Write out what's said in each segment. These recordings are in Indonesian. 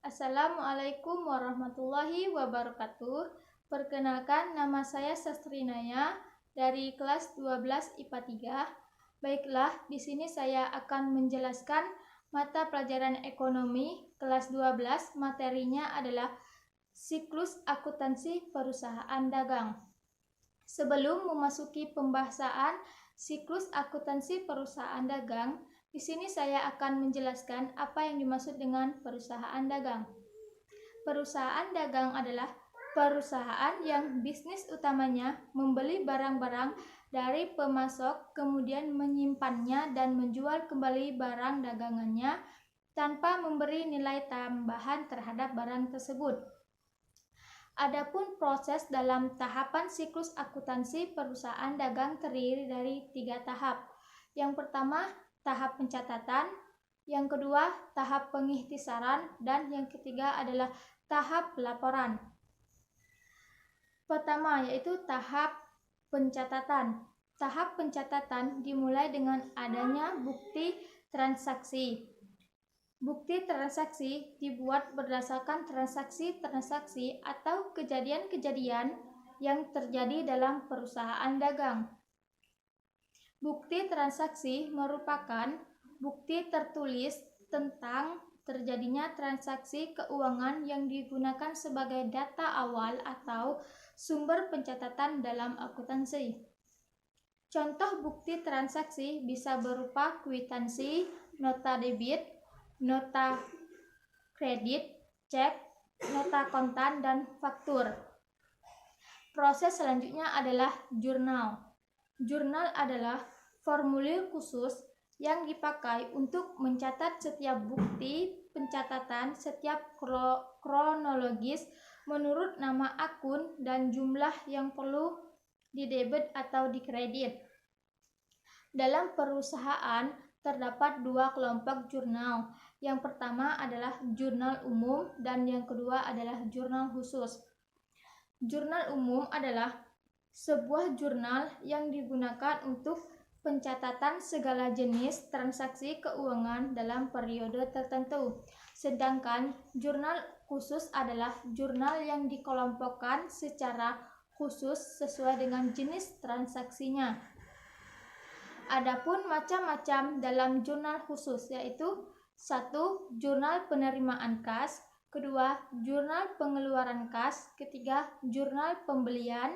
Assalamualaikum warahmatullahi wabarakatuh. Perkenalkan, nama saya Sastrinaya dari kelas 12 IPA 3. Baiklah, di sini saya akan menjelaskan mata pelajaran ekonomi kelas 12. Materinya adalah siklus akuntansi perusahaan dagang. Sebelum memasuki pembahasan siklus akuntansi perusahaan dagang, di sini saya akan menjelaskan apa yang dimaksud dengan perusahaan dagang. Perusahaan dagang adalah perusahaan yang bisnis utamanya membeli barang-barang dari pemasok, kemudian menyimpannya dan menjual kembali barang dagangannya tanpa memberi nilai tambahan terhadap barang tersebut. Adapun proses dalam tahapan siklus akuntansi perusahaan dagang terdiri dari 3 tahap. Yang pertama, tahap pencatatan, yang kedua, tahap pengikhtisaran, dan yang ketiga adalah tahap pelaporan. Pertama, yaitu tahap pencatatan. Tahap pencatatan dimulai dengan adanya bukti transaksi. Bukti transaksi dibuat berdasarkan transaksi-transaksi atau kejadian-kejadian yang terjadi dalam perusahaan dagang. Bukti transaksi merupakan bukti tertulis tentang terjadinya transaksi keuangan yang digunakan sebagai data awal atau sumber pencatatan dalam akuntansi. Contoh bukti transaksi bisa berupa kwitansi, nota debit, nota kredit, cek, nota kontan, dan faktur. Proses selanjutnya adalah jurnal. Jurnal adalah formulir khusus yang dipakai untuk mencatat setiap bukti pencatatan setiap kronologis menurut nama akun dan jumlah yang perlu didebit atau dikredit. Dalam perusahaan terdapat 2 kelompok jurnal. Yang pertama adalah jurnal umum dan yang kedua adalah jurnal khusus. Jurnal umum adalah sebuah jurnal yang digunakan untuk pencatatan segala jenis transaksi keuangan dalam periode tertentu. Sedangkan jurnal khusus adalah jurnal yang dikelompokkan secara khusus sesuai dengan jenis transaksinya. Adapun macam-macam dalam jurnal khusus yaitu 1. Jurnal penerimaan kas, kedua, jurnal pengeluaran kas, ketiga, jurnal pembelian,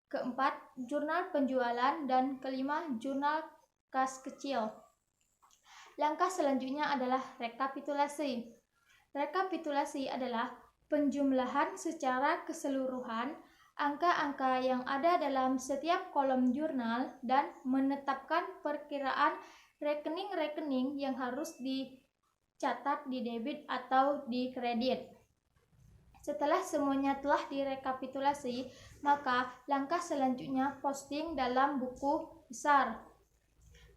keempat, jurnal penjualan, dan kelima, jurnal kas kecil. Langkah selanjutnya adalah rekapitulasi. Rekapitulasi adalah penjumlahan secara keseluruhan angka-angka yang ada dalam setiap kolom jurnal dan menetapkan perkiraan rekening-rekening yang harus dicatat di debit atau di kredit. Setelah semuanya telah direkapitulasi, maka langkah selanjutnya posting dalam buku besar.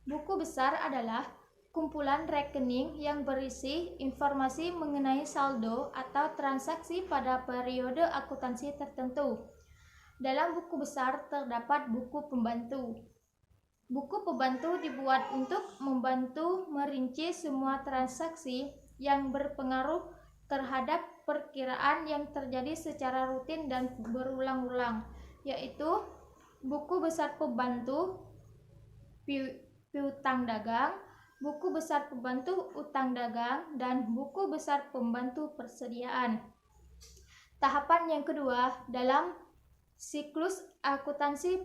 Buku besar adalah kumpulan rekening yang berisi informasi mengenai saldo atau transaksi pada periode akuntansi tertentu. Dalam buku besar terdapat buku pembantu. Buku pembantu dibuat untuk membantu merinci semua transaksi yang berpengaruh terhadap perkiraan yang terjadi secara rutin dan berulang-ulang, yaitu buku besar pembantu piutang dagang, buku besar pembantu utang dagang, dan buku besar pembantu persediaan. Tahapan yang kedua dalam siklus akuntansi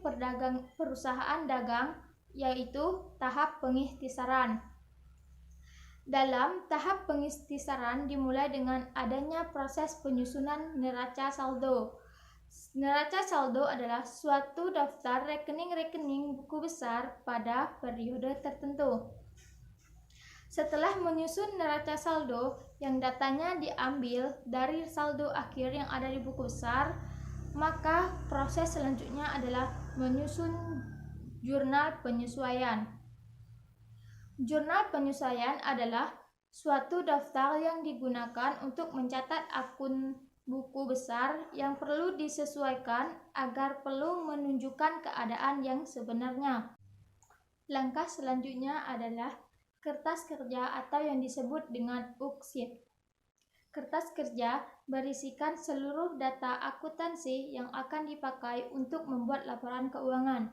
perusahaan dagang yaitu tahap pengikhtisaran. Dalam tahap pengikhtisaran dimulai dengan adanya proses penyusunan neraca saldo. Neraca saldo adalah suatu daftar rekening-rekening buku besar pada periode tertentu. Setelah menyusun neraca saldo yang datanya diambil dari saldo akhir yang ada di buku besar, maka proses selanjutnya adalah menyusun jurnal penyesuaian. Jurnal penyesuaian adalah suatu daftar yang digunakan untuk mencatat akun buku besar yang perlu disesuaikan agar perlu menunjukkan keadaan yang sebenarnya. Langkah selanjutnya adalah kertas kerja atau yang disebut dengan worksheet. Kertas kerja berisikan seluruh data akuntansi yang akan dipakai untuk membuat laporan keuangan.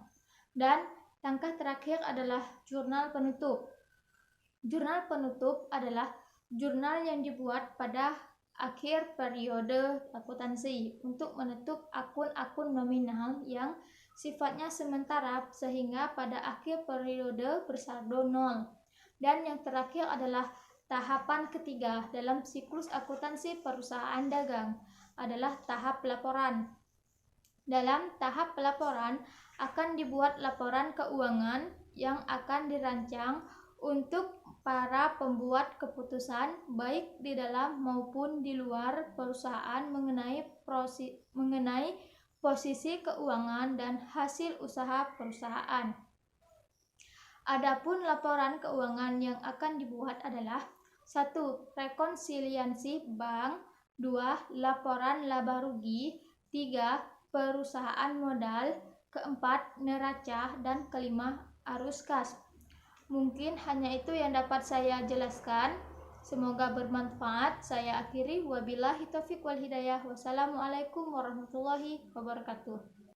Dan langkah terakhir adalah jurnal penutup. Jurnal penutup adalah jurnal yang dibuat pada akhir periode akuntansi untuk menutup akun-akun nominal yang sifatnya sementara sehingga pada akhir periode bersaldo nol. Dan yang terakhir adalah tahapan ketiga dalam siklus akuntansi perusahaan dagang adalah tahap pelaporan. Dalam tahap pelaporan akan dibuat laporan keuangan yang akan dirancang untuk para pembuat keputusan baik di dalam maupun di luar perusahaan mengenai posisi keuangan dan hasil usaha perusahaan. Adapun laporan keuangan yang akan dibuat adalah 1. Rekonsiliasi bank, 2. Laporan laba rugi, 3. Perusahaan modal, 4. Neraca, dan 5. Arus kas. Mungkin hanya itu yang dapat saya jelaskan. Semoga bermanfaat. Saya akhiri. Wabillahi taufiq wal hidayah. Wassalamualaikum warahmatullahi wabarakatuh.